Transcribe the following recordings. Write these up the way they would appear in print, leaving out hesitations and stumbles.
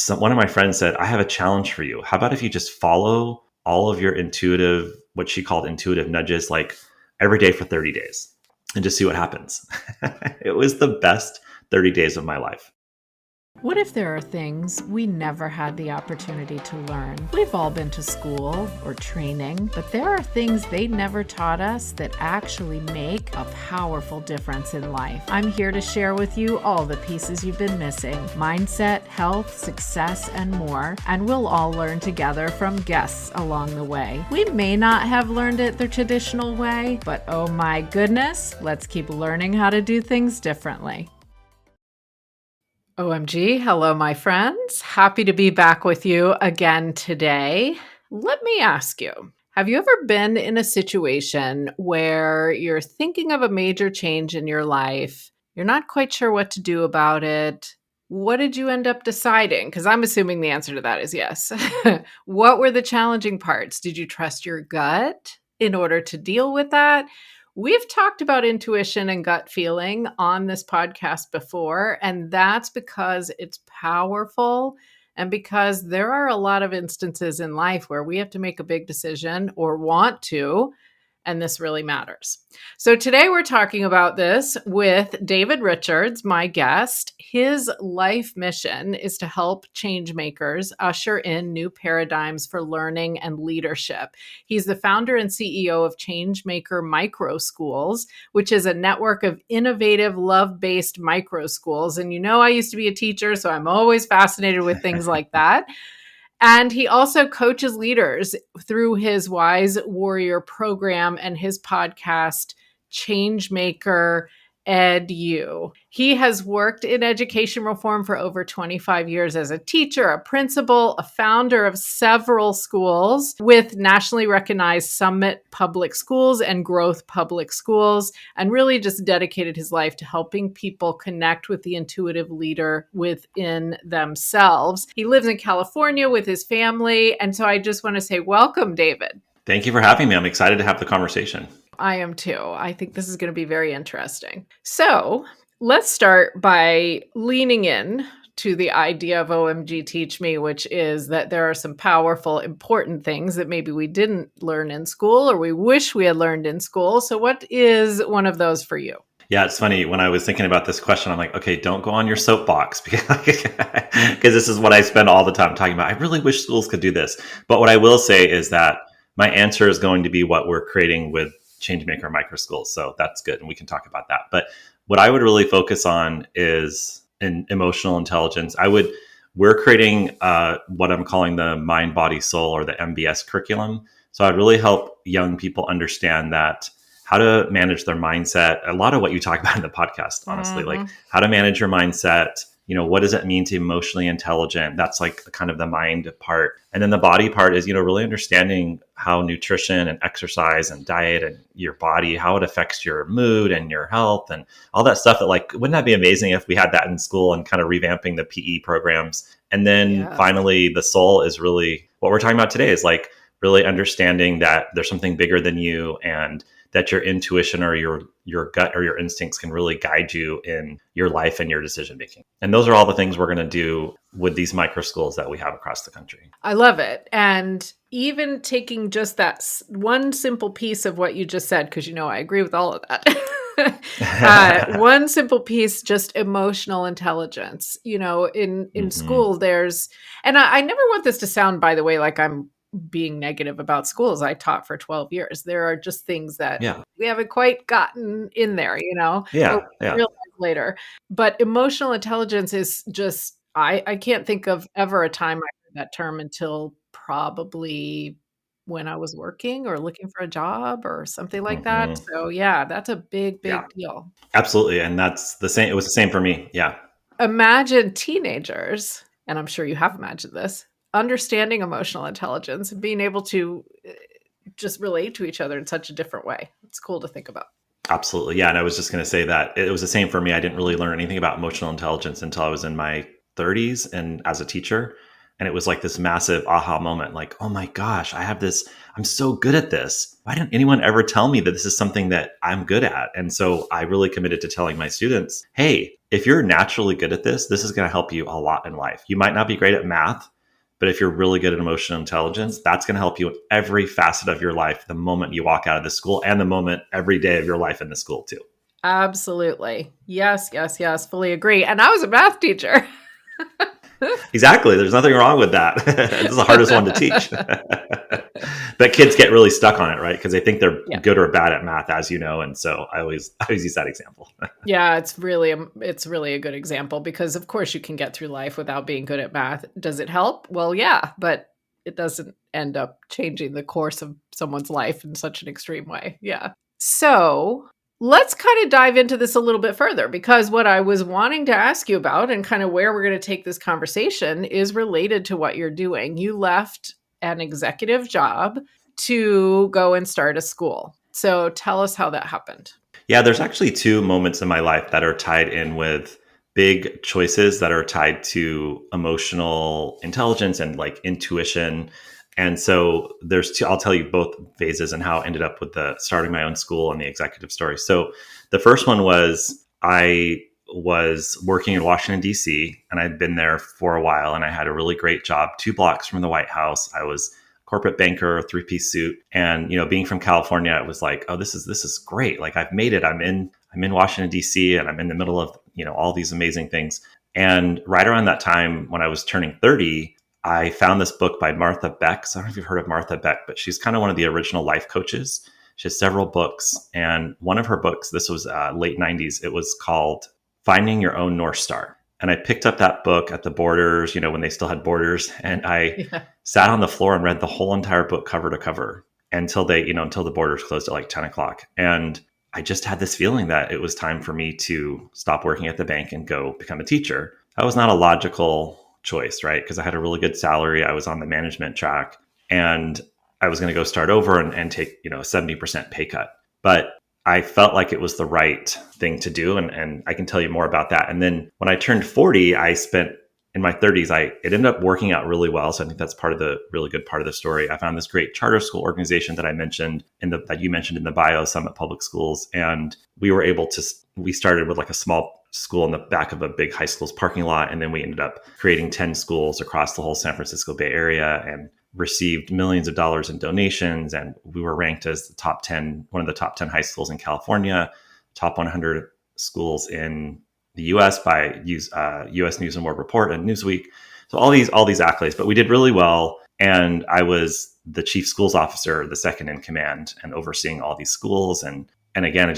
one of my friends said, I have a challenge for you. How about if you just follow all of your intuitive, what she called intuitive nudges, like every day for 30 days and just see what happens. It was the best 30 days of my life. What if there are things we never had the opportunity to learn? We've all been to school or training, but there are things they never taught us that actually make a powerful difference in life. I'm here to share with you all the pieces you've been missing: mindset, health, success, and more. And we'll all learn together from guests along the way. We may not have learned it the traditional way, but oh my goodness, let's keep learning how to do things differently. OMG. Hello, my friends. Happy to be back with you again today. Let me ask you, have you ever been in a situation where you're thinking of a major change in your life? You're not quite sure what to do about it. What did you end up deciding? Because I'm assuming the answer to that is yes. What were the challenging parts? Did you trust your gut in order to deal with that? We've talked about intuition and gut feeling on this podcast before, and that's because it's powerful and because there are a lot of instances in life where we have to make a big decision or want to, and this really matters. So today we're talking about this with David Richards, my guest. His life mission is to help change makers usher in new paradigms for learning and leadership. He's the founder and CEO of Changemaker Micro Schools, which is a network of innovative, love-based micro schools. And you know, I used to be a teacher, so I'm always fascinated with things like that. And he also coaches leaders through his Wise Warrior program and his podcast, Changemaker Edu. He has worked in education reform for over 25 years as a teacher, a principal, a founder of several schools with nationally recognized Summit Public Schools and Growth Public Schools, and really just dedicated his life to helping people connect with the intuitive leader within themselves. He lives in California with his family. And so I just want to say, welcome, David. Thank you for having me. I'm excited to have the conversation. I am too. I think this is going to be very interesting. So let's start by leaning in to the idea of OMG Teach Me, which is that there are some powerful, important things that maybe we didn't learn in school or we wish we had learned in school. So what is one of those for you? Yeah, it's funny. When I was thinking about this question, I'm like, okay, don't go on your soapbox because this is what I spend all the time talking about. I really wish schools could do this. But what I will say is that my answer is going to be what we're creating with Changemaker Micro Schools. So that's good. And we can talk about that. But what I would really focus on is in emotional intelligence. We're creating what I'm calling the mind, body, soul, or the MBS curriculum. So I'd really help young people understand that how to manage their mindset. A lot of what you talk about in the podcast, honestly, like how to manage your mindset. You know, what does it mean to be emotionally intelligent? That's like kind of the mind part. And then the body part is, really understanding how nutrition and exercise and diet and your body, how it affects your mood and your health and all that stuff that, like, wouldn't that be amazing if we had that in school and kind of revamping the PE programs? And then finally, the soul is really what we're talking about today, is like really understanding that there's something bigger than you and that your intuition or your gut or your instincts can really guide you in your life and your decision making. And those are all the things we're going to do with these micro schools that we have across the country. I love it. And even taking just that one simple piece of what you just said, because I agree with all of that. One simple piece, just emotional intelligence. In school, there's, and I never want this to sound, by the way, like I'm being negative about schools. I taught for 12 years. There are just things that we haven't quite gotten in there, Yeah. Realize later. But emotional intelligence is just, I can't think of ever a time I heard that term until probably when I was working or looking for a job or something like that. So yeah, that's a big deal. Absolutely. And that's the same. It was the same for me. Yeah. Imagine teenagers, and I'm sure you have imagined this, understanding emotional intelligence and being able to just relate to each other in such a different way. It's cool to think about. Absolutely. Yeah. And I was just going to say that it was the same for me. I didn't really learn anything about emotional intelligence until I was in my 30s and as a teacher. And it was like this massive aha moment, like, oh my gosh, I have this, I'm so good at this. Why didn't anyone ever tell me that this is something that I'm good at? And so I really committed to telling my students, hey, if you're naturally good at this is going to help you a lot in life. You might not be great at math, but if you're really good at emotional intelligence, that's going to help you in every facet of your life the moment you walk out of the school and the moment every day of your life in the school too. Absolutely. Yes, yes, yes. Fully agree. And I was a math teacher. Exactly. There's nothing wrong with that. This is the hardest one to teach. But kids get really stuck on it, right? Because they think they're Yeah. good or bad at math, as you know. And so I always use that example. Yeah, it's really a good example because of course you can get through life without being good at math. Does it help? Well, yeah, but it doesn't end up changing the course of someone's life in such an extreme way. Yeah. So, let's kind of dive into this a little bit further because what I was wanting to ask you about and kind of where we're going to take this conversation is related to what you're doing. You left an executive job to go and start a school. So, tell us how that happened. Yeah, there's actually two moments in my life that are tied in with big choices that are tied to emotional intelligence and like intuition. And so there's two, I'll tell you both phases and how I ended up with the starting my own school and the executive story. So the first one was I was working in Washington, D.C., and I'd been there for a while and I had a really great job 2 blocks from the White House. I was corporate banker, 3-piece suit. And, being from California, it was like, oh, this is great. Like I've made it. I'm in Washington, D.C., and I'm in the middle of, all these amazing things. And right around that time when I was turning 30, I found this book by Martha Beck. So I don't know if you've heard of Martha Beck, but she's kind of one of the original life coaches. She has several books. And one of her books, this was late 90s, it was called Finding Your Own North Star. And I picked up that book at the Borders, when they still had Borders. And I Yeah. sat on the floor and read the whole entire book cover to cover until until the Borders closed at like 10 o'clock. And I just had this feeling that it was time for me to stop working at the bank and go become a teacher. That was not a logical choice, right? Because I had a really good salary. I was on the management track and I was going to go start over and take, a 70% pay cut. But I felt like it was the right thing to do. And I can tell you more about that. And then when I turned 40, I spent in my 30s, it ended up working out really well. So I think that's part of the really good part of the story. I found this great charter school organization that I mentioned that you mentioned in the bio, Summit Public Schools. And we started with like a small school in the back of a big high school's parking lot. And then we ended up creating 10 schools across the whole San Francisco Bay Area and received millions of dollars in donations. And we were ranked as one of the top 10 high schools in California, top 100 schools in the U.S. by U.S. News and World Report and Newsweek. So all these accolades, but we did really well. And I was the chief schools officer, the second in command, and overseeing all these schools. And again, I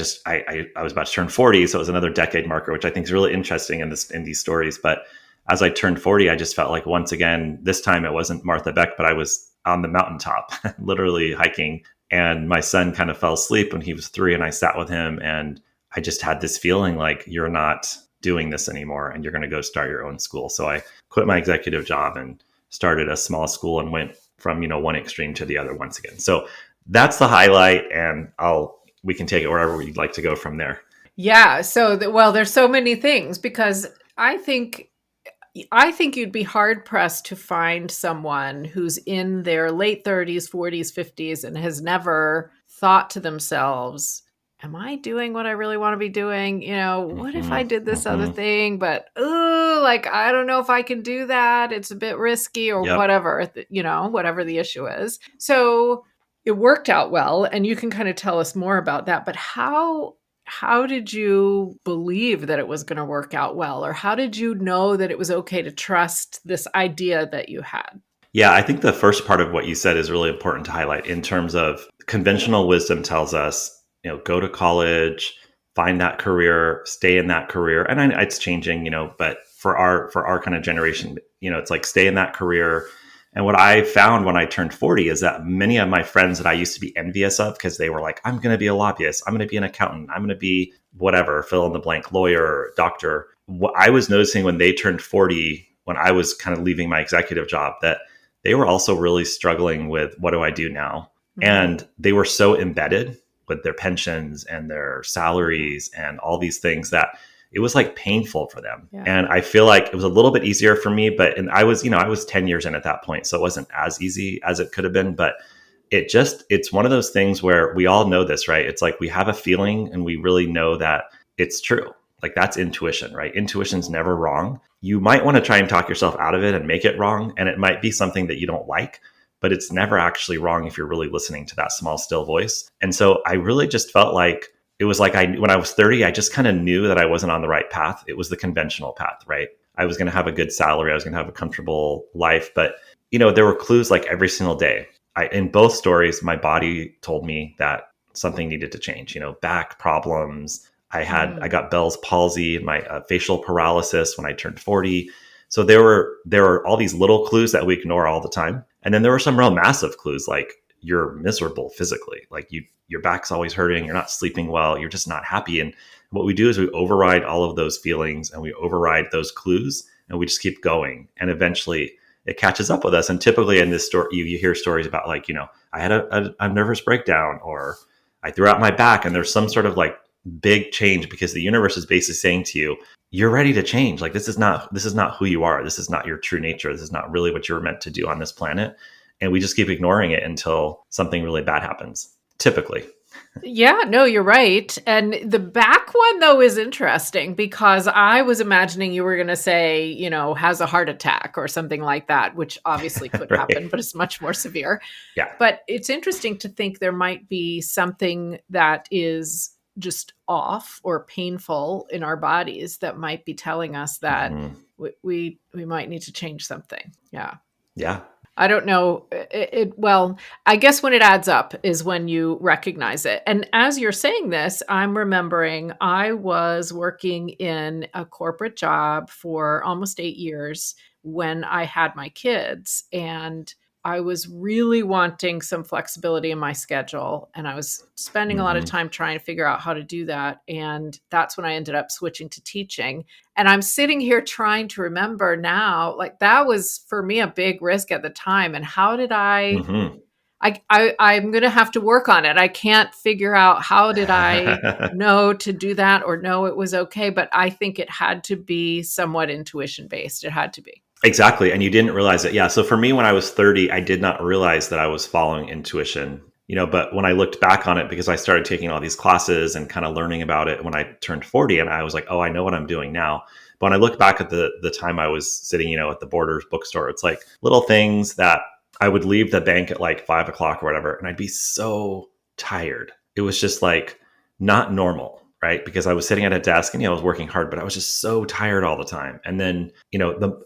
was about to turn 40, so it was another decade marker, which I think is really interesting in these stories. But as I turned 40, I just felt like once again, this time it wasn't Martha Beck, but I was on the mountaintop, literally hiking. And my son kind of fell asleep when he was 3, and I sat with him, and I just had this feeling like you're not doing this anymore and you're going to go start your own school. So I quit my executive job and started a small school and went from, one extreme to the other once again. So that's the highlight, and we can take it wherever we'd like to go from there. Yeah. So, there's so many things because I think you'd be hard pressed to find someone who's in their late 30s, 40s, 50s, and has never thought to themselves, am I doing what I really want to be doing? What if I did this other thing? But, I don't know if I can do that. It's a bit risky or Yep. whatever, whatever the issue is. So it worked out well. And you can kind of tell us more about that. But how did you believe that it was going to work out well? Or how did you know that it was okay to trust this idea that you had? Yeah, I think the first part of what you said is really important to highlight in terms of conventional wisdom tells us, go to college, find that career, stay in that career. And it's changing, but for our kind of generation, it's like stay in that career. And what I found when I turned 40 is that many of my friends that I used to be envious of, because they were like, I'm going to be a lobbyist, I'm going to be an accountant, I'm going to be whatever, fill in the blank, lawyer, doctor. What I was noticing when they turned 40, when I was kind of leaving my executive job, that they were also really struggling with what do I do now? Mm-hmm. And they were so embedded with their pensions and their salaries and all these things that it was like painful for them. Yeah. And I feel like it was a little bit easier for me, but and I was 10 years in at that point. So it wasn't as easy as it could have been. But it's one of those things where we all know this, right? It's like we have a feeling and we really know that it's true. Like that's intuition, right? Intuition's never wrong. You might want to try and talk yourself out of it and make it wrong. And it might be something that you don't like, but it's never actually wrong if you're really listening to that small, still voice. And so I really just felt like it was like when I was 30, I just kind of knew that I wasn't on the right path. It was the conventional path, right? I was going to have a good salary. I was going to have a comfortable life. But, there were clues like every single day. In both stories, my body told me that something needed to change, back problems. I got Bell's palsy, my facial paralysis when I turned 40. So there were all these little clues that we ignore all the time. And then there were some real massive clues like you're miserable physically, like your back's always hurting, you're not sleeping well, you're just not happy. And what we do is we override all of those feelings and we override those clues and we just keep going. And eventually it catches up with us. And typically in this story, you hear stories about like, I had a nervous breakdown or I threw out my back, and there's some sort of like big change because the universe is basically saying to you, you're ready to change. Like this is not who you are. This is not your true nature. This is not really what you were meant to do on this planet. And we just keep ignoring it until something really bad happens, typically. Yeah, no, you're right. And the back one, though, is interesting because I was imagining you were going to say, has a heart attack or something like that, which obviously could Right. happen, but it's much more severe. Yeah. But it's interesting to think there might be something that is just off or painful in our bodies that might be telling us that we might need to change something. Yeah. Yeah. I don't know. Well, I guess when it adds up is when you recognize it. And as you're saying this, I'm remembering I was working in a corporate job for almost 8 years when I had my kids. And I was really wanting some flexibility in my schedule. And I was spending a lot of time trying to figure out how to do that. And that's when I ended up switching to teaching. And I'm sitting here trying to remember now, like that was for me a big risk at the time. And how did I'm going to have to work on it. I can't figure out how did I know to do that or know it was okay. But I think it had to be somewhat intuition based. It had to be. Exactly. And you didn't realize it. Yeah. So for me, when I was 30, I did not realize that I was following intuition, but when I looked back on it, because I started taking all these classes and kind of learning about it when I turned 40, and I was like, oh, I know what I'm doing now. But when I look back at the time I was sitting, at the Borders bookstore, it's like little things that I would leave the bank at like 5 o'clock or whatever, and I'd be so tired. It was just like not normal. Right. Because I was sitting at a desk and, I was working hard, but I was just so tired all the time. And then,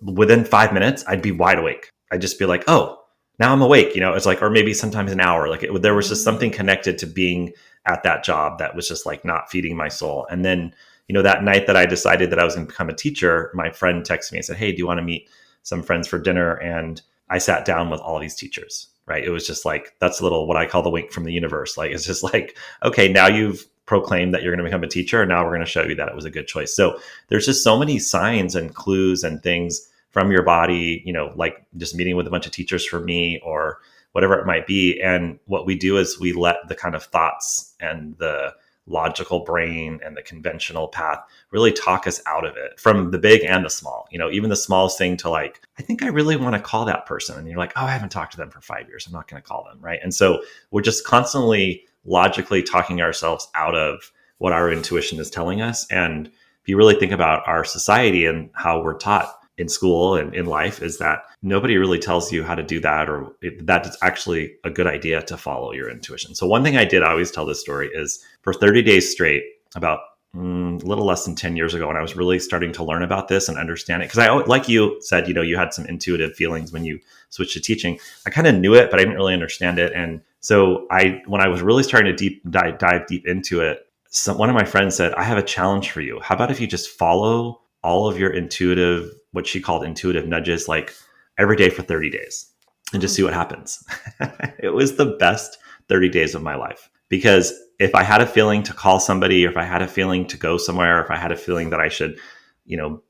within 5 minutes, I'd be wide awake. I'd just be like, oh, now I'm awake. It's like, or maybe sometimes an hour. Like there was just something connected to being at that job that was just like not feeding my soul. And then, that night that I decided that I was going to become a teacher, my friend texted me and said, hey, do you want to meet some friends for dinner? And I sat down with all these teachers. Right. It was just like, that's a little, what I call the wink from the universe. Like, it's just like, okay, now you've proclaim that you're going to become a teacher, and now we're going to show you that it was a good choice. So there's just so many signs and clues and things from your body, like just meeting with a bunch of teachers for me or whatever it might be. And what we do is we let the kind of thoughts and the logical brain and the conventional path really talk us out of it, from the big and the small, even the smallest thing to like, I think I really want to call that person. And you're like, oh, I haven't talked to them for 5 years. I'm not going to call them. Right. And so we're just constantly logically talking ourselves out of what our intuition is telling us. And if you really think about our society and how we're taught in school and in life, is that nobody really tells you how to do that, or that it's actually a good idea to follow your intuition. So one thing I did, I always tell this story, is for 30 days straight, about a little less than 10 years ago, when I was really starting to learn about this and understand it, because I, like you said, you had some intuitive feelings when you switched to teaching. I kind of knew it, but I didn't really understand it. And so when I was really starting to dive deep into it, one of my friends said, I have a challenge for you. How about if you just follow all of your intuitive, what she called intuitive nudges, like every day for 30 days and just see what happens. It was the best 30 days of my life, because if I had a feeling to call somebody, or if I had a feeling to go somewhere, or if I had a feeling that I should,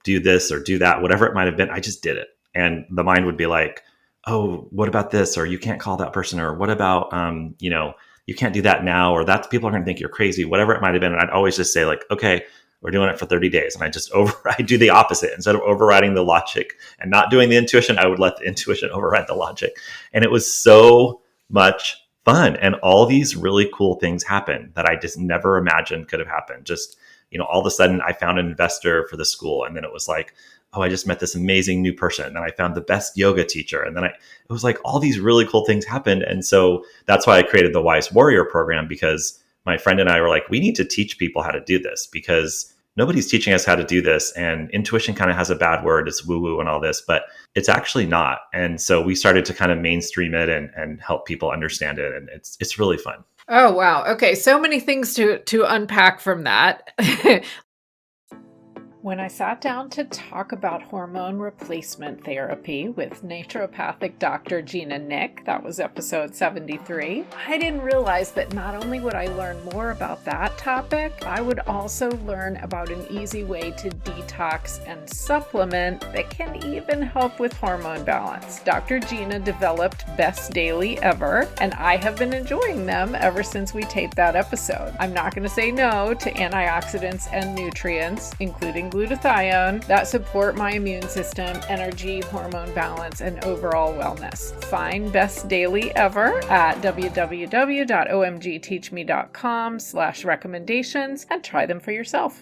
do this or do that, whatever it might have been, I just did it. And the mind would be like, oh, what about this? Or you can't call that person. Or what about, you can't do that now, or that's, people are going to think you're crazy, whatever it might have been. And I'd always just say like, okay, we're doing it for 30 days. And I do the opposite. Instead of overriding the logic and not doing the intuition, I would let the intuition override the logic. And it was so much fun. And all these really cool things happened that I just never imagined could have happened. Just, all of a sudden I found an investor for the school. And then it was like, oh, I just met this amazing new person. And then I found the best yoga teacher. And then it was like all these really cool things happened. And so that's why I created the Wise Warrior program, because my friend and I were like, we need to teach people how to do this, because nobody's teaching us how to do this. And intuition kind of has a bad word. It's woo woo and all this, but it's actually not. And so we started to kind of mainstream it and help people understand it. And it's really fun. Oh, wow. Okay. So many things to unpack from that. When I sat down to talk about hormone replacement therapy with naturopathic Dr. Gina Nick, that was episode 73, I didn't realize that not only would I learn more about that topic, I would also learn about an easy way to detox and supplement that can even help with hormone balance. Dr. Gina developed Best Daily Ever, and I have been enjoying them ever since we taped that episode. I'm not going to say no to antioxidants and nutrients, including glutathione, that support my immune system, energy, hormone balance, and overall wellness. Find Best Daily Ever at www.omgteachme.com/recommendations and try them for yourself.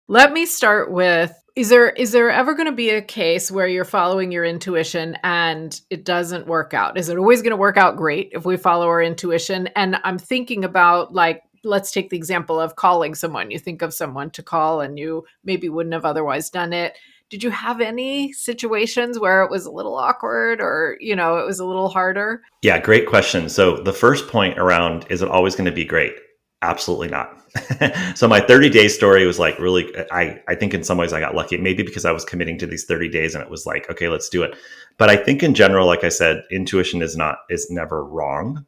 Let me start with, is there ever going to be a case where you're following your intuition and it doesn't work out? Is it always going to work out great if we follow our intuition? And I'm thinking about, like, let's take the example of calling someone. You think of someone to call and you maybe wouldn't have otherwise done it. Did you have any situations where it was a little awkward or, it was a little harder? Yeah, great question. So the first point around, is it always going to be great? Absolutely not. So my 30-day story was like really, I think in some ways I got lucky, maybe because I was committing to these 30 days and it was like, okay, let's do it. But I think in general, like I said, intuition is never wrong.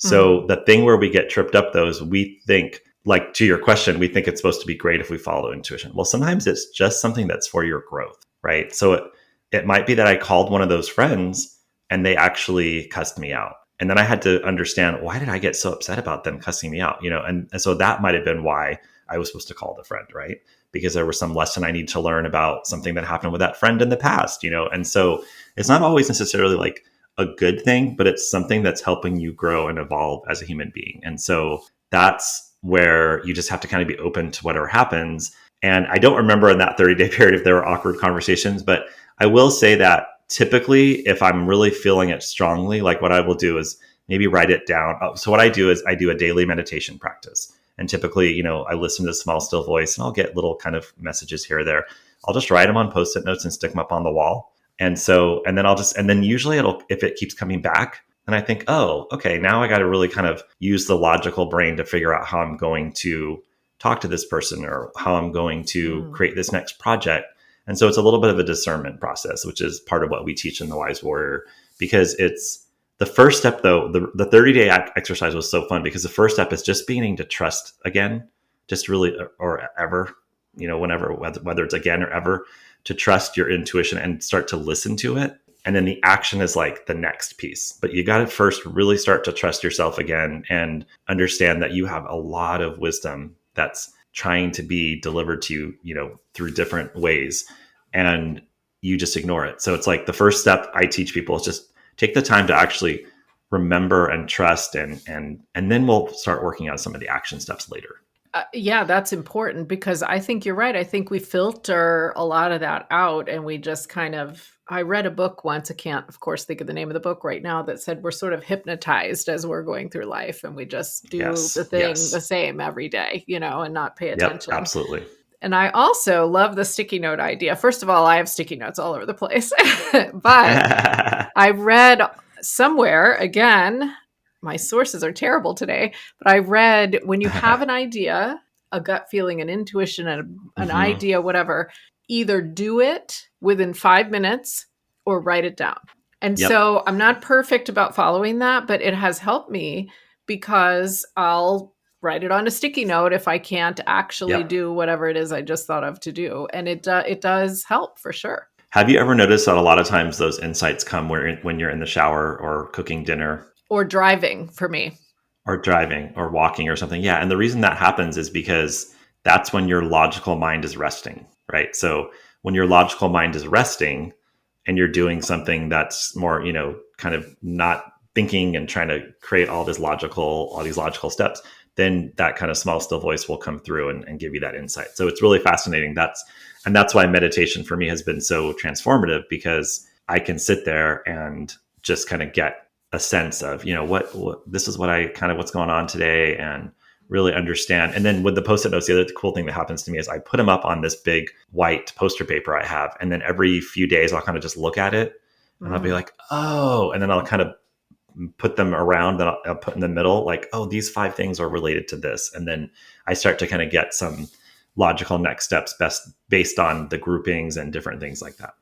So the thing where we get tripped up though is we think, like to your question, we think it's supposed to be great if we follow intuition. Well, sometimes it's just something that's for your growth, right? So it might be that I called one of those friends and they actually cussed me out. And then I had to understand, why did I get so upset about them cussing me out? And so that might have been why I was supposed to call the friend, right? Because there was some lesson I need to learn about something that happened with that friend in the past, And so it's not always necessarily like a good thing, but it's something that's helping you grow and evolve as a human being. And so that's where you just have to kind of be open to whatever happens. And I don't remember in that 30-day period if there were awkward conversations, but I will say that typically if I'm really feeling it strongly, like what I will do is maybe write it down. So what I do is I do a daily meditation practice. And typically, I listen to the small, still voice and I'll get little kind of messages here or there. I'll just write them on Post-it notes and stick them up on the wall. And then usually if it keeps coming back, then I think, oh, okay, now I got to really kind of use the logical brain to figure out how I'm going to talk to this person or how I'm going to create this next project. And so it's a little bit of a discernment process, which is part of what we teach in the Wise Warrior, because it's the first step though. The 30-day exercise was so fun because the first step is just beginning to trust again, just really, or ever, whenever, whether it's again or ever, to trust your intuition and start to listen to it. And then the action is like the next piece. But you got to first really start to trust yourself again and understand that you have a lot of wisdom that's trying to be delivered to you, through different ways. And you just ignore it. So it's like the first step I teach people is just take the time to actually remember and trust. And then we'll start working on some of the action steps later. Yeah, that's important because I think you're right. I think we filter a lot of that out and we just kind of, I read a book once, I can't, of course, think of the name of the book right now, that said we're sort of hypnotized as we're going through life and we just do the thing the same every day, and not pay attention. Yep, absolutely. And I also love the sticky note idea. First of all, I have sticky notes all over the place, but I read somewhere, again, my sources are terrible today, but I read when you have an idea, a gut feeling, an intuition, an idea, whatever, either do it within 5 minutes or write it down. And so I'm not perfect about following that, but it has helped me because I'll write it on a sticky note if I can't actually do whatever it is I just thought of to do. And it does help for sure. Have you ever noticed that a lot of times those insights come when you're in the shower or cooking dinner? Or driving for me. or driving or walking or something. Yeah. And the reason that happens is because that's when your logical mind is resting, right? So when your logical mind is resting and you're doing something that's more, kind of not thinking and trying to create all these logical steps, then that kind of small still voice will come through and give you that insight. So it's really fascinating. That's why meditation for me has been so transformative, because I can sit there and just kind of get a sense of, what this is what I kind of what's going on today, and really understand. And then with the post-it notes, the other cool thing that happens to me is I put them up on this big white poster paper I have. And then every few days I'll kind of just look at it and I'll be like, oh, and then I'll kind of put them around, then I'll put in the middle, like, oh, these 5 things are related to this. And then I start to kind of get some logical next steps based on the groupings and different things like that.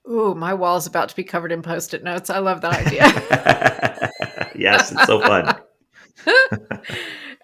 Ooh, my wall's about to be covered in post-it notes. I love that idea. Yes, it's so fun.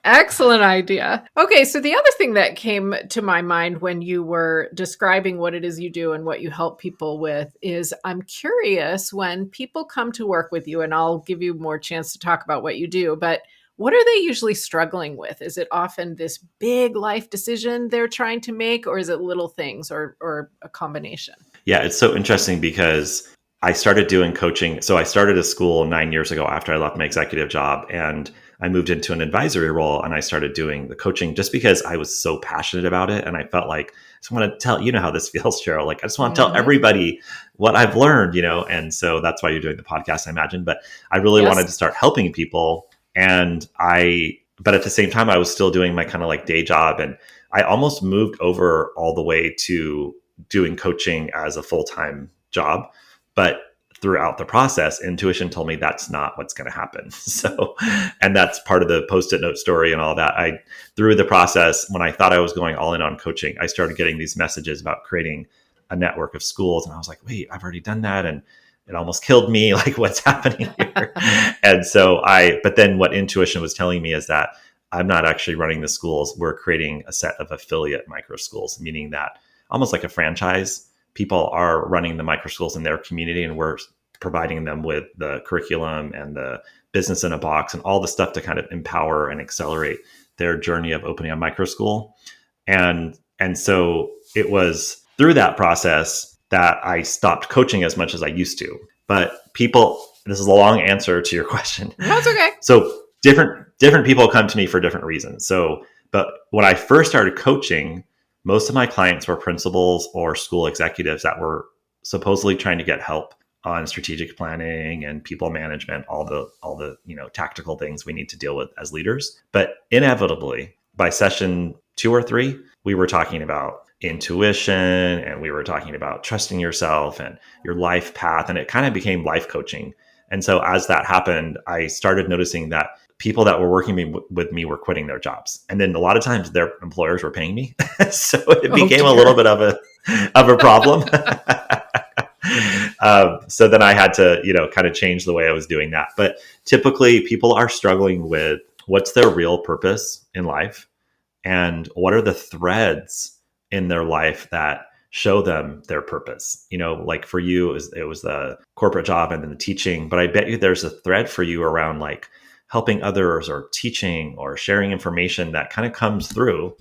Excellent idea. Okay, so the other thing that came to my mind when you were describing what it is you do and what you help people with is, I'm curious, when people come to work with you, and I'll give you more chance to talk about what you do, but what are they usually struggling with? Is it often this big life decision they're trying to make, or is it little things, or a combination? Yeah, it's so interesting because I started doing coaching. So I started a school 9 years ago after I left my executive job, and I moved into an advisory role, and I started doing the coaching just because I was so passionate about it. And I felt like I just want to tell, how this feels, Cheryl. Like, I just want to tell everybody what I've learned, and so that's why you're doing the podcast, I imagine. But I really wanted to start helping people. But at the same time, I was still doing my kind of like day job. And I almost moved over all the way to doing coaching as a full-time job. But throughout the process, intuition told me that's not what's going to happen. So, and that's part of the post-it note story and all that. Through the process, when I thought I was going all in on coaching, I started getting these messages about creating a network of schools. And I was like, wait, I've already done that. And it almost killed me. Like, what's happening here? But then what intuition was telling me is that I'm not actually running the schools. We're creating a set of affiliate micro schools, meaning that almost like a franchise, people are running the micro schools in their community, and we're providing them with the curriculum and the business in a box and all the stuff to kind of empower and accelerate their journey of opening a micro school. And so it was through that process that I stopped coaching as much as I used to. But this is a long answer to your question. That's okay. So different people come to me for different reasons. But when I first started coaching, most of my clients were principals or school executives that were supposedly trying to get help on strategic planning and people management, all the tactical things we need to deal with as leaders. But inevitably, by session 2 or 3, we were talking about intuition, and we were talking about trusting yourself and your life path, and it kind of became life coaching. And so as that happened, I started noticing that people that were working with me were quitting their jobs. And then a lot of times their employers were paying me. So it became a little bit of a problem. So then I had to, kind of change the way I was doing that. But typically people are struggling with what's their real purpose in life, and what are the threads in their life that show them their purpose. Like for you, it was the corporate job and then the teaching, but I bet you there's a thread for you around like helping others or teaching or sharing information that kind of comes through,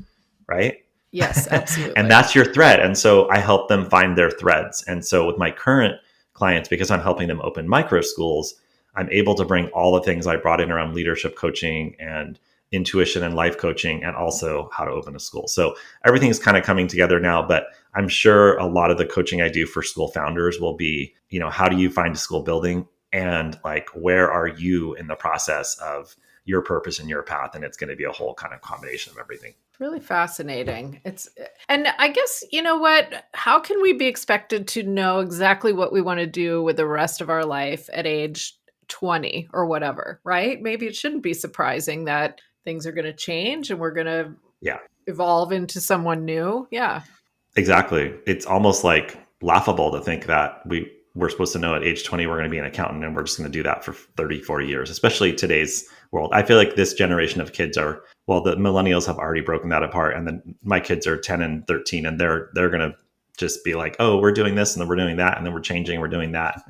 right? Yes, absolutely. And that's your thread. And so I help them find their threads. And so with my current clients, because I'm helping them open micro schools, I'm able to bring all the things I brought in around leadership coaching and intuition and life coaching, and also how to open a school. So everything's kind of coming together now, but I'm sure a lot of the coaching I do for school founders will be, how do you find a school building? And like, where are you in the process of your purpose and your path? And it's going to be a whole kind of combination of everything. Really fascinating. And I guess, you know what, how can we be expected to know exactly what we want to do with the rest of our life at age 20 or whatever, right? Maybe it shouldn't be surprising that things are going to change and we're going to evolve into someone new. Yeah. Exactly. It's almost like laughable to think that we're supposed to know at age 20 we're going to be an accountant, and we're just going to do that for 30, 40 years, especially today's world. I feel like this generation of kids the millennials have already broken that apart, and then my kids are 10 and 13, and they're going to just be like, oh, we're doing this and then we're doing that, and then we're changing, we're doing that.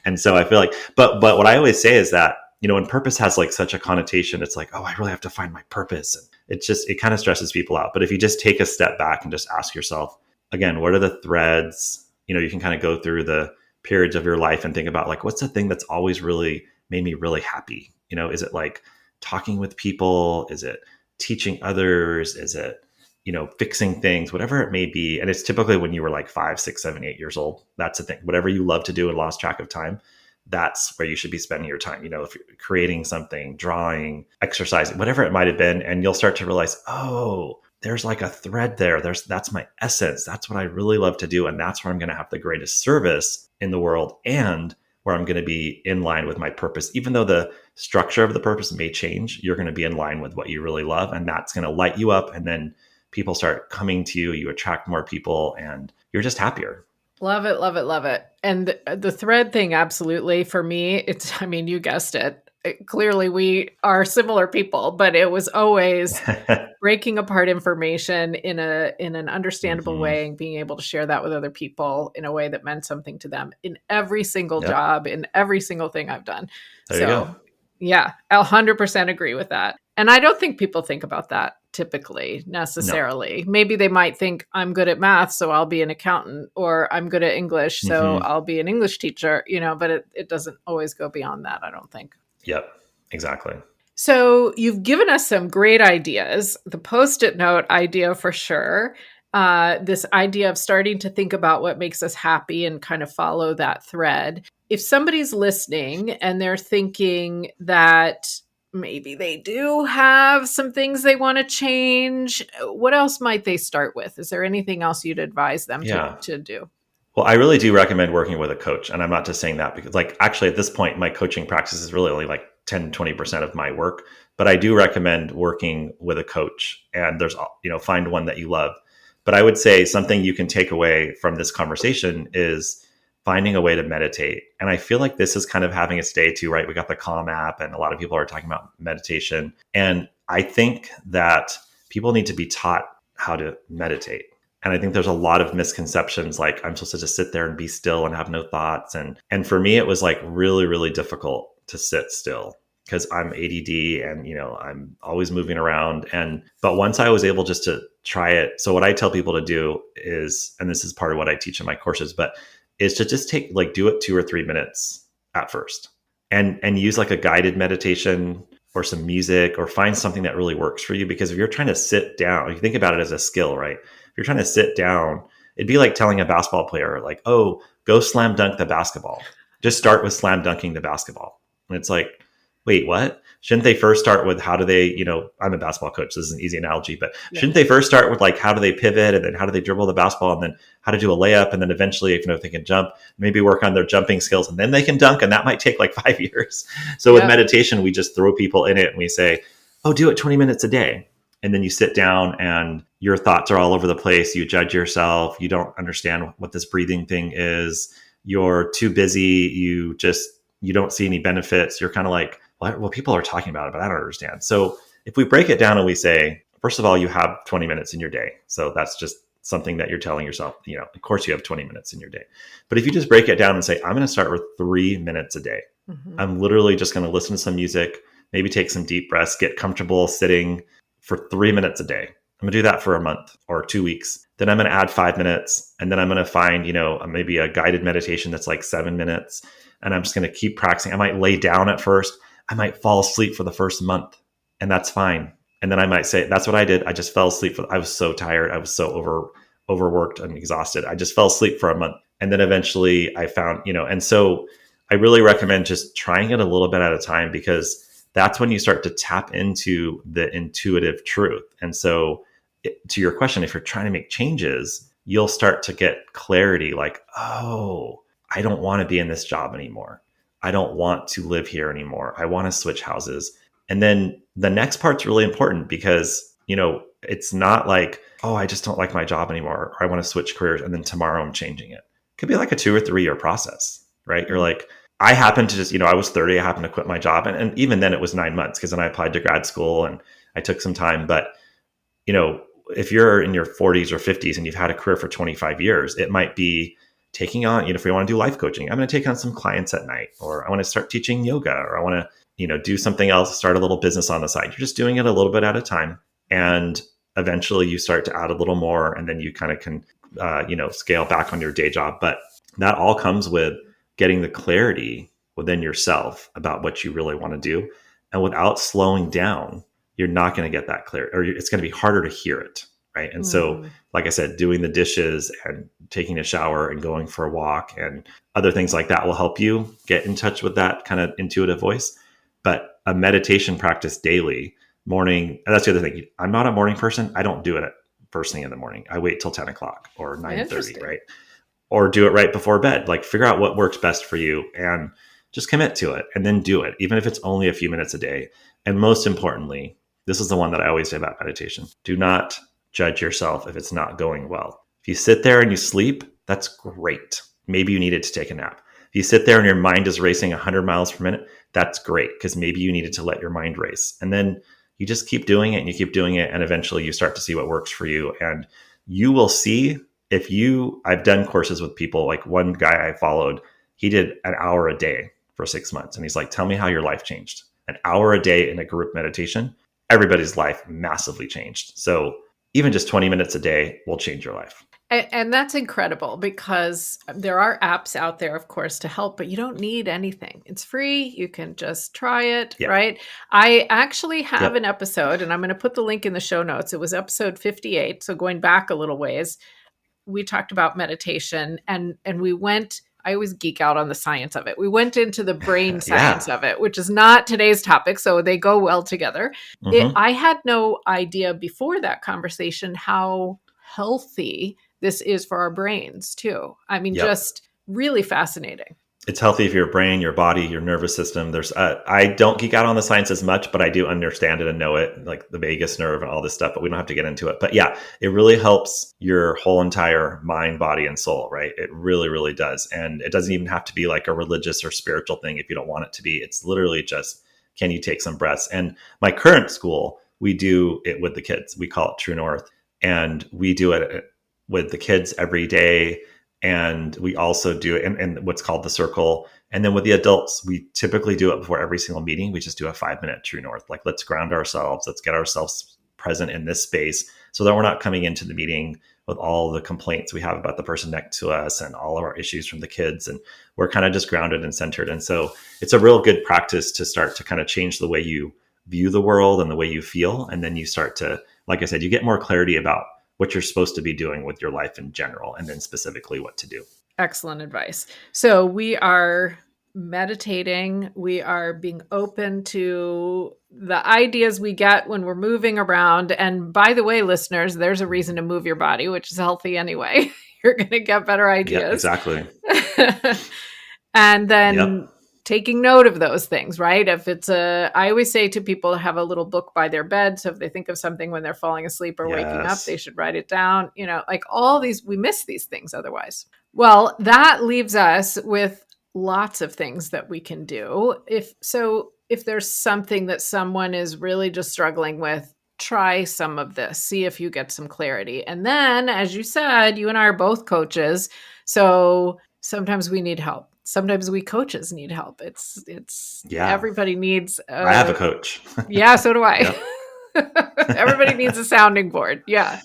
And so I feel like, but what I always say is that when purpose has like such a connotation, it's like, oh, I really have to find my purpose. And it kind of stresses people out. But if you just take a step back and just ask yourself, again, what are the threads? You can kind of go through the periods of your life and think about like, what's the thing that's always really made me really happy? Is it like talking with people? Is it teaching others? Is it, fixing things, whatever it may be. And it's typically when you were like 5, 6, 7, 8 years old. That's the thing. Whatever you love to do and lost track of time, that's where you should be spending your time. If you're creating something, drawing, exercising, whatever it might have been. And you'll start to realize, oh, there's like a thread there. That's my essence. That's what I really love to do. And that's where I'm going to have the greatest service in the world, and where I'm going to be in line with my purpose. Even though the structure of the purpose may change, you're going to be in line with what you really love. And that's going to light you up. And then people start coming to you, you attract more people, and you're just happier. Love it, love it, love it. And the thread thing, absolutely. For me, you guessed it. Clearly, we are similar people, but it was always breaking apart information in an understandable way and being able to share that with other people in a way that meant something to them in every single job, in every single thing I've done. There you go. Yeah, 100% agree with that. And I don't think people think about that typically necessarily. No. Maybe they might think, I'm good at math, so I'll be an accountant, or I'm good at English, so I'll be an English teacher, but it doesn't always go beyond that, I don't think. Yep, exactly. So you've given us some great ideas, the Post-it note idea for sure. This idea of starting to think about what makes us happy and kind of follow that thread. If somebody's listening and they're thinking that maybe they do have some things they want to change, what else might they start with? Is there anything else you'd advise them to do? Well, I really do recommend working with a coach. And I'm not just saying that because actually at this point, my coaching practice is really only like 10, 20% of my work, but I do recommend working with a coach, and there's, find one that you love. But I would say something you can take away from this conversation is finding a way to meditate. And I feel like this is kind of having its day too, right? We got the Calm app and a lot of people are talking about meditation. And I think that people need to be taught how to meditate. And I think there's a lot of misconceptions, like I'm supposed to just sit there and be still and have no thoughts. And for me, it was like really, really difficult to sit still because I'm ADD and, I'm always moving around. But once I was able just to try it. So what I tell people to do is, and this is part of what I teach in my courses, but is to just do it 2 or 3 minutes at first and use like a guided meditation or some music, or find something that really works for you. Because if you're trying to sit down, you think about it as a skill, right? If you're trying to sit down, it'd be like telling a basketball player, like, oh, go slam dunk the basketball. Just start with slam dunking the basketball. And it's like, wait, what? Shouldn't they first start with how do they, I'm a basketball coach, this is an easy analogy, but shouldn't they first start with like, how do they pivot, and then how do they dribble the basketball, and then how to do a layup, and then eventually, if they can jump, maybe work on their jumping skills, and then they can dunk, and that might take like 5 years. So with meditation, we just throw people in it and we say, oh, do it 20 minutes a day. And then you sit down and your thoughts are all over the place. You judge yourself. You don't understand what this breathing thing is. You're too busy. You don't see any benefits. You're kind of like, well, people are talking about it, but I don't understand. So if we break it down and we say, first of all, you have 20 minutes in your day. So that's just something that you're telling yourself, of course you have 20 minutes in your day. But if you just break it down and say, I'm going to start with 3 minutes a day. I'm literally just going to listen to some music, maybe take some deep breaths, get comfortable sitting for 3 minutes a day. I'm gonna do that for a month or 2 weeks. Then I'm gonna add 5 minutes. And then I'm gonna find, maybe a guided meditation that's like 7 minutes. And I'm just gonna keep practicing. I might lay down at first. I might fall asleep for the first month, and that's fine. And then I might say, that's what I did. I just fell asleep. I was so tired. I was so overworked and exhausted. I just fell asleep for a month. And then eventually I found, and so I really recommend just trying it a little bit at a time, because that's when you start to tap into the intuitive truth. And so to your question, if you're trying to make changes, you'll start to get clarity like, oh, I don't want to be in this job anymore. I don't want to live here anymore. I want to switch houses. And then the next part's really important, because, it's not like, oh, I just don't like my job anymore, or I want to switch careers, and then tomorrow I'm changing it. It could be like a 2 or 3 year process, right? You're like, I happened to just, I was 30, I happened to quit my job. And even then it was 9 months, because then I applied to grad school and I took some time. But, if you're in your 40s or 50s and you've had a career for 25 years, it might be taking on, if we want to do life coaching, I'm going to take on some clients at night, or I want to start teaching yoga, or I want to do something else, start a little business on the side. You're just doing it a little bit at a time. And eventually you start to add a little more, and then you kind of can, scale back on your day job. But that all comes with getting the clarity within yourself about what you really want to do. And without slowing down, you're not going to get that clear, or it's going to be harder to hear it. Right. And so, like I said, doing the dishes and taking a shower and going for a walk and other things like that will help you get in touch with that kind of intuitive voice. But a meditation practice daily, morning, and that's the other thing. I'm not a morning person. I don't do it at first thing in the morning. I wait till 10 o'clock or 9:30, right? Or do it right before bed. Like, figure out what works best for you and just commit to it, and then do it, even if it's only a few minutes a day. And most importantly, this is the one that I always say about meditation. Do not judge yourself if it's not going well. If you sit there and you sleep, that's great. Maybe you needed to take a nap. If you sit there and your mind is racing 100 miles per minute, that's great, because maybe you needed to let your mind race. And then you just keep doing it and you keep doing it. And eventually you start to see what works for you. And you will see, I've done courses with people, like one guy I followed, he did an hour a day for 6 months. And he's like, tell me how your life changed. An hour a day in a group meditation, everybody's life massively changed. So even just 20 minutes a day will change your life. And that's incredible, because there are apps out there, of course, to help, but you don't need anything. It's free. You can just try it, right? I actually have an episode, and I'm going to put the link in the show notes. It was episode 58. So going back a little ways, we talked about meditation, and we went, I always geek out on the science of it. We went into the brain science of it, which is not today's topic, so they go well together. I had no idea before that conversation how healthy this is for our brains too. I mean, just really fascinating. It's healthy for your brain, your body, your nervous system. I don't geek out on the science as much, but I do understand it and know it, like the vagus nerve and all this stuff, but we don't have to get into it. But yeah, it really helps your whole entire mind, body, and soul, right? It really, really does. And it doesn't even have to be like a religious or spiritual thing if you don't want it to be. It's literally just, can you take some breaths? And my current school, we do it with the kids. We call it True North. And we do it with the kids every day. And we also do it in what's called the circle. And then with the adults, we typically do it before every single meeting. We just do a 5-minute True North. Like, let's ground ourselves. Let's get ourselves present in this space so that we're not coming into the meeting with all the complaints we have about the person next to us and all of our issues from the kids. And we're kind of just grounded and centered. And so it's a real good practice to start to kind of change the way you view the world and the way you feel. And then you start to, like I said, you get more clarity about what you're supposed to be doing with your life in general, and then specifically what to do. Excellent advice. So we are meditating. We are being open to the ideas we get when we're moving around. And by the way, listeners, there's a reason to move your body, which is healthy anyway. You're going to get better ideas. Yeah, exactly. And then taking note of those things, right? If it's I always say to people to have a little book by their bed. So if they think of something when they're falling asleep or waking up, they should write it down. Like all these, we miss these things otherwise. Well, that leaves us with lots of things that we can do. If there's something that someone is really just struggling with, try some of this, see if you get some clarity. And then, as you said, you and I are both coaches. So sometimes we need help. Sometimes we coaches need help. It's everybody needs. I have a coach. Yeah, so do I. Everybody needs a sounding board. Yeah.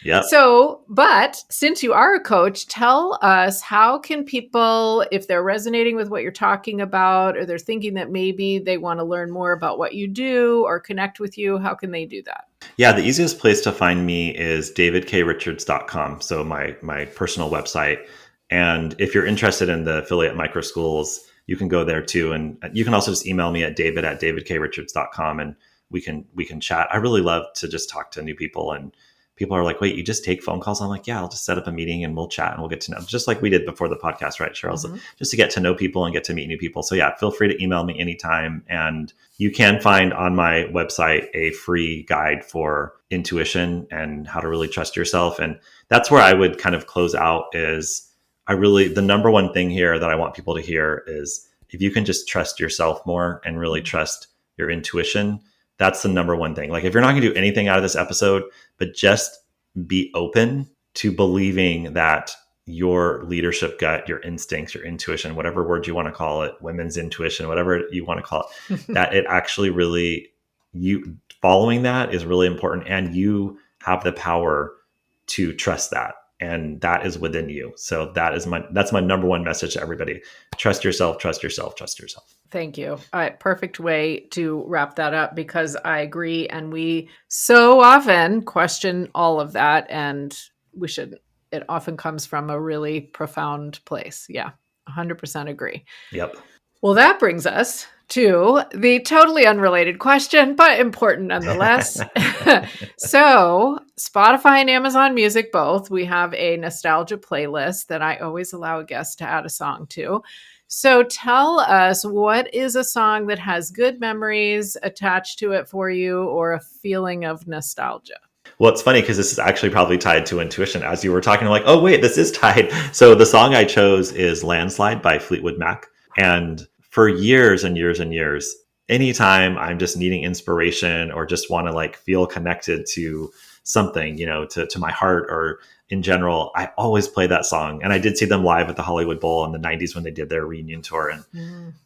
Yeah. So, but since you are a coach, tell us, how can people, if they're resonating with what you're talking about, or they're thinking that maybe they want to learn more about what you do or connect with you, how can they do that? Yeah, the easiest place to find me is davidkrichards.com. So my personal website. And if you're interested in the affiliate micro schools, you can go there too. And you can also just email me at david@davidkrichards.com, and we can chat. I really love to just talk to new people, and people are like, wait, you just take phone calls? I'm like, yeah, I'll just set up a meeting and we'll chat and we'll get to know, just like we did before the podcast, right, Cheryl? Mm-hmm. Just to get to know people and get to meet new people. So yeah, feel free to email me anytime. And you can find on my website a free guide for intuition and how to really trust yourself. And that's where I would kind of close out is the number one thing here that I want people to hear is, if you can just trust yourself more and really trust your intuition, that's the number one thing. Like, if you're not going to do anything out of this episode, but just be open to believing that your leadership gut, your instincts, your intuition, whatever word you want to call it, women's intuition, whatever you want to call it, that it actually really, you following that is really important. And you have the power to trust that. And that is within you. So that's my number one message to everybody. Trust yourself, trust yourself, trust yourself. Thank you. Perfect way to wrap that up, because I agree. And we so often question all of that, and we shouldn't. It often comes from a really profound place. Yeah, 100% agree. Yep. Well, that brings us to the totally unrelated question, but important nonetheless. So, Spotify and Amazon Music both, we have a nostalgia playlist that I always allow a guest to add a song to. So, tell us, what is a song that has good memories attached to it for you, or a feeling of nostalgia? Well, it's funny because this is actually probably tied to intuition. As you were talking, I'm like, oh, wait, this is tied. So the song I chose is Landslide by Fleetwood Mac. And for years and years and years, anytime I'm just needing inspiration or just want to like feel connected to something, to my heart or in general, I always play that song. And I did see them live at the Hollywood Bowl in the 90s when they did their reunion tour.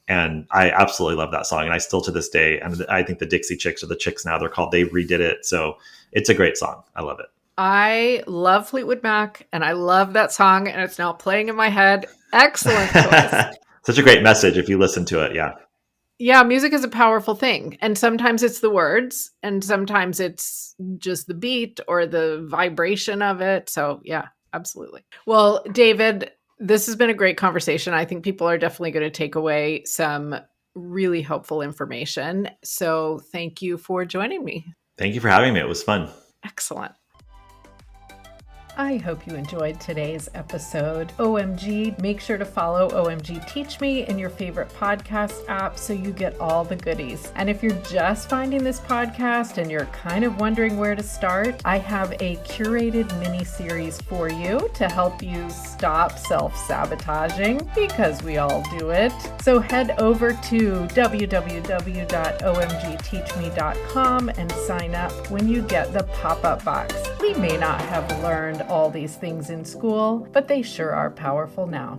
And I absolutely love that song. And I still to this day, and I think the Dixie Chicks, or the Chicks now they're called, they redid it. So it's a great song. I love it. I love Fleetwood Mac, and I love that song, and it's now playing in my head. Excellent choice. Such a great message if you listen to it. Yeah. Yeah, music is a powerful thing. And sometimes it's the words, and sometimes it's just the beat or the vibration of it. So yeah, absolutely. Well, David, this has been a great conversation. I think people are definitely going to take away some really helpful information. So thank you for joining me. Thank you for having me. It was fun. Excellent. I hope you enjoyed today's episode. OMG, make sure to follow OMG Teach Me in your favorite podcast app so you get all the goodies. And if you're just finding this podcast and you're kind of wondering where to start, I have a curated mini series for you to help you stop self-sabotaging, because we all do it. So head over to www.omgteachme.com and sign up when you get the pop-up box. We may not have learned all these things in school, but they sure are powerful now.